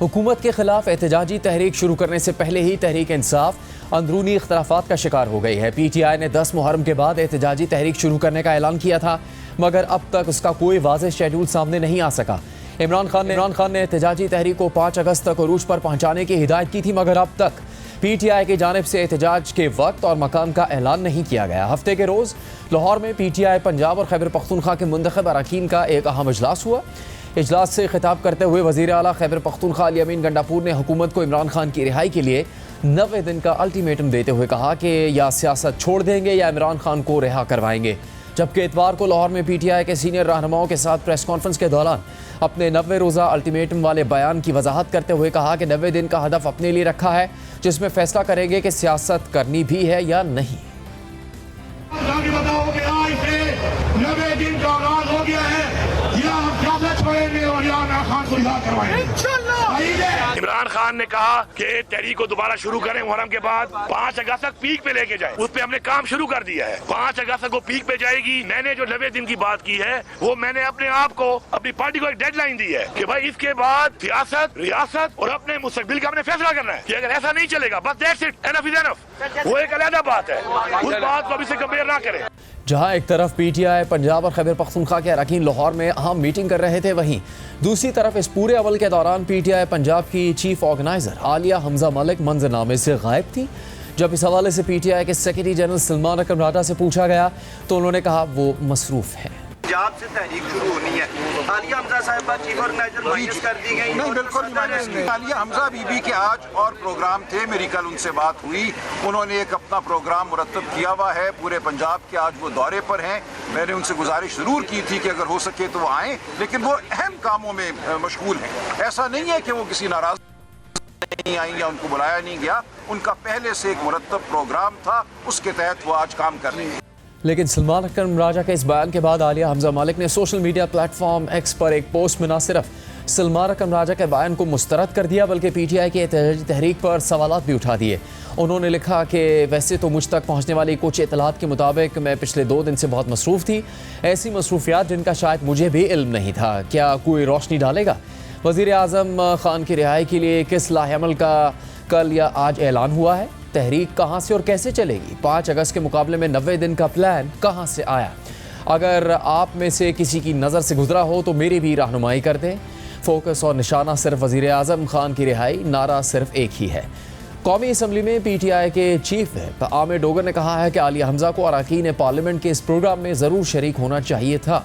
حکومت کے خلاف احتجاجی تحریک شروع کرنے سے پہلے ہی تحریک انصاف اندرونی اختلافات کا شکار ہو گئی ہے۔ پی ٹی آئی نے 10 محرم کے بعد احتجاجی تحریک شروع کرنے کا اعلان کیا تھا، مگر اب تک اس کا کوئی واضح شیڈول سامنے نہیں آ سکا۔ عمران خان نے احتجاجی تحریک کو 5 اگست تک عروج پر پہنچانے کی ہدایت کی تھی، مگر اب تک پی ٹی آئی کی جانب سے احتجاج کے وقت اور مقام کا اعلان نہیں کیا گیا۔ ہفتے کے روز لاہور میں پی ٹی آئی پنجاب اور خیبر پختونخوا کے منتخب اراکین کا ایک اہم اجلاس ہوا۔ اجلاس سے خطاب کرتے ہوئے وزیر اعلیٰ خیبر پختونخوا علی امین گنڈاپور نے حکومت کو عمران خان کی رہائی کے لیے 90 دن کا الٹیمیٹم دیتے ہوئے کہا کہ یا سیاست چھوڑ دیں گے یا عمران خان کو رہا کروائیں گے۔ جبکہ اتوار کو لاہور میں پی ٹی آئی کے سینئر رہنماؤں کے ساتھ پریس کانفرنس کے دوران اپنے 90 روزہ الٹیمیٹم والے بیان کی وضاحت کرتے ہوئے کہا کہ 90 دن کا ہدف اپنے لیے رکھا ہے، جس میں فیصلہ کریں گے کہ سیاست کرنی بھی ہے یا نہیں۔ بتاؤ کہ آج سے 90 دن کا آغاز ہو گیا ہے، یا ہم سیاست چھوڑیں گے اور یا عمران خان کو رہا کروائیں گے۔ عمران خان نے کہا کہ تحریک کو دوبارہ شروع کریں محرم کے بعد 5 اگست تک پیک پہ لے کے جائیں، اس پہ ہم نے کام شروع کر دیا ہے۔ 5 اگست کو پیک پہ جائے گی۔ میں نے جو 90 دن کی بات کی ہے وہ میں نے اپنے آپ کو اپنی پارٹی کو ایک ڈیڈ لائن دی ہے کہ بھائی اس کے بعد سیاست، ریاست اور اپنے مستقبل کا ہم نے فیصلہ کرنا ہے کہ اگر ایسا نہیں چلے گا بس دیٹس اٹ، انف از انف، وہ ایک علیحدہ بات ہے، اس بات کو ابھی سے کمپیئر نہ کریں۔ جہاں ایک طرف پی ٹی آئی پنجاب اور خیبر پختونخوا کے اراکین لاہور میں اہم میٹنگ کر رہے تھے، وہیں دوسری طرف اس پورے عمل کے دوران پی ٹی آئی پنجاب کی چیف آرگنائزر عالیہ حمزہ ملک منظرنامے سے غائب تھی۔ جب اس حوالے سے پی ٹی آئی کے سیکرٹری جنرل سلمان اکرم راجہ سے پوچھا گیا تو انہوں نے کہا وہ مصروف ہیں۔ پنجاب سے تحریک شروع ہونی ہے، عالیہ حمزہ صاحبہ چیف آرگنائزر مائنس کر دی گئی۔ نہیں، بالکل مائنس نہیں۔ عالیہ حمزہ بی بی کے آج اور پروگرام تھے، میری کل ان سے بات ہوئی، انہوں نے ایک اپنا پروگرام مرتب کیا ہوا ہے پورے پنجاب کے، آج وہ دورے پر ہیں۔ میں نے ان سے گزارش ضرور کی تھی کہ اگر ہو سکے تو وہ آئیں، لیکن وہ اہم کاموں میں مشغول ہیں۔ ایسا نہیں ہے کہ وہ کسی ناراض نہیں آئیں یا ان کو بلایا نہیں گیا، ان کا پہلے سے ایک مرتب پروگرام تھا، اس کے تحت وہ آج کام کر رہے ہیں۔ لیکن سلمان اکرم راجہ کے اس بیان کے بعد عالیہ حمزہ ملک نے سوشل میڈیا پلیٹ فارم ایکس پر ایک پوسٹ میں نہ صرف سلمان اکرم راجہ کے بیان کو مسترد کر دیا بلکہ پی ٹی آئی کی احتجاجی تحریک پر سوالات بھی اٹھا دیے۔ انہوں نے لکھا کہ ویسے تو مجھ تک پہنچنے والی کچھ اطلاعات کے مطابق میں پچھلے 2 دن سے بہت مصروف تھی، ایسی مصروفیات جن کا شاید مجھے بھی علم نہیں تھا، کیا کوئی روشنی ڈالے گا؟ وزیر اعظم خان کی رہائی کے لیے کس لاہ عمل کا کل یا آج اعلان ہوا ہے؟ تحریک کہاں سے اور کیسے چلے گی؟ 5 اگست کے مقابلے میں 90 دن کا پلان کہاں سے آیا؟ اگر آپ میں سے کسی کی نظر سے گزرا ہو تو میری بھی رہنمائی کر دیں۔ فوکس اور نشانہ صرف وزیر اعظم خان کی رہائی، نعرہ صرف ایک ہی ہے۔ قومی اسمبلی میں پی ٹی آئی کے چیف عامر ڈوگر نے کہا ہے کہ عالیہ حمزہ کو اراکین پارلیمنٹ کے اس پروگرام میں ضرور شریک ہونا چاہیے تھا۔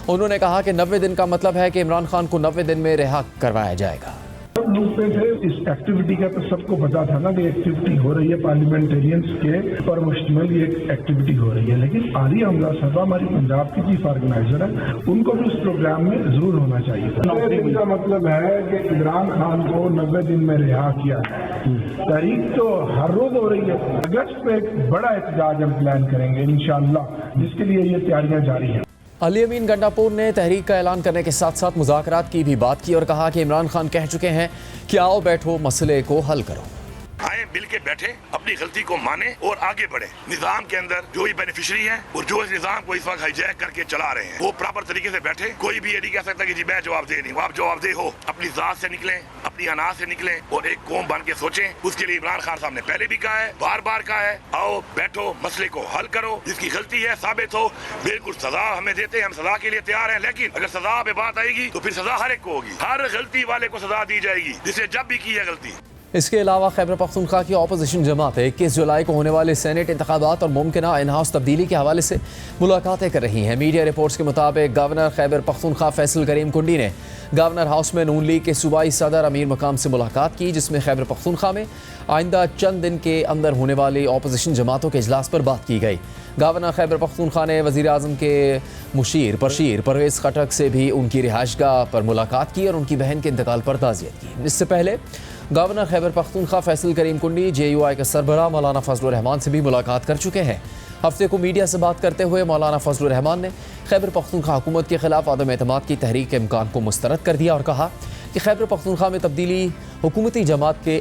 انہوں نے کہا کہ 90 دن کا مطلب ہے کہ عمران خان کو 90 دن میں رہا کروایا جائے گا۔ لوگ پہ تھے اس ایکٹیویٹی کا، تو سب کو پتا تھا نا کہ ایکٹیویٹی ہو رہی ہے، پارلیمنٹرینز کے پر مشتمل یہ ایکٹیویٹی ہو رہی ہے، لیکن عالیہ حمزہ صاحبہ ہماری پنجاب کی چیف آرگنائزر ہے، ان کو بھی اس پروگرام میں ضرور ہونا چاہیے تھا۔ 90 دن کا مطلب ہے کہ عمران خان کو 90 دن میں رہا کیا ہے۔ تاریخ تو ہر روز ہو رہی ہے، اگست پہ ایک بڑا احتجاج ہم پلان کریں گے انشاءاللہ، جس کے لیے یہ تیاریاں جاری ہیں۔ علی امین گنڈاپور نے تحریک کا اعلان کرنے کے ساتھ ساتھ مذاکرات کی بھی بات کی اور کہا کہ عمران خان کہہ چکے ہیں کہ آؤ بیٹھو مسئلے کو حل کرو۔ آئیں مل کے بیٹھے، اپنی غلطی کو مانیں اور آگے بڑھیں۔ نظام کے اندر جو بھی بینیفیشری ہیں اور جو اس نظام کو اس وقت ہائی جیک کر کے چلا رہے ہیں وہ پراپر طریقے سے بیٹھے۔ کوئی بھی یہ نہیں کہہ سکتا کہ جی میں جواب دہ نہیں، وہ آپ جواب دہ ہو، اپنی ذات سے نکلیں، اپنی انا سے نکلیں اور ایک قوم بن کے سوچیں۔ اس کے لیے عمران خان صاحب نے پہلے بھی کہا ہے، بار بار کہا ہے، آؤ بیٹھو مسئلے کو حل کرو، جس کی غلطی ہے ثابت ہو، بالکل سزا ہمیں دیتے ہیں، ہم سزا کے لیے تیار ہیں، لیکن اگر سزا پہ بات آئے گی تو پھر سزا ہر ایک کو ہوگی، ہر غلطی والے کو سزا دی جائے گی جسے جب بھی کی ہے غلطی۔ اس کے علاوہ خیبر پختونخوا کی اپوزیشن جماعتیں 21 جولائی کو ہونے والے سینٹ انتخابات اور ممکنہ ان ہاؤس تبدیلی کے حوالے سے ملاقاتیں کر رہی ہیں۔ میڈیا رپورٹس کے مطابق گورنر خیبر پختونخوا فیصل کریم کنڈی نے گورنر ہاؤس میں نون لیگ کے صوبائی صدر امیر مقام سے ملاقات کی، جس میں خیبر پختونخوا میں آئندہ چند دن کے اندر ہونے والی اپوزیشن جماعتوں کے اجلاس پر بات کی گئی۔ گورنر خیبر پختونخوا نے وزیر اعظم کے مشیر پرویز خٹک سے بھی ان کی رہائش گاہ پر ملاقات کی اور ان کی بہن کے انتقال پر تعزیت کی۔ اس سے پہلے governor Khyber Pakhtunkhwa Faisal Karim Kundi J you آئی کے سربراہ مولانا فضل الرحمان سے بھی ملاقات کر چکے ہیں۔ ہفتے کو میڈیا سے بات کرتے ہوئے مولانا فضل الرحمان نے خیبر پختونخوا حکومت کے خلاف عدم اعتماد کی تحریک کے امکان کو مسترد کر دیا اور کہا کہ خیبر پختونخوا میں تبدیلی حکومتی جماعت کے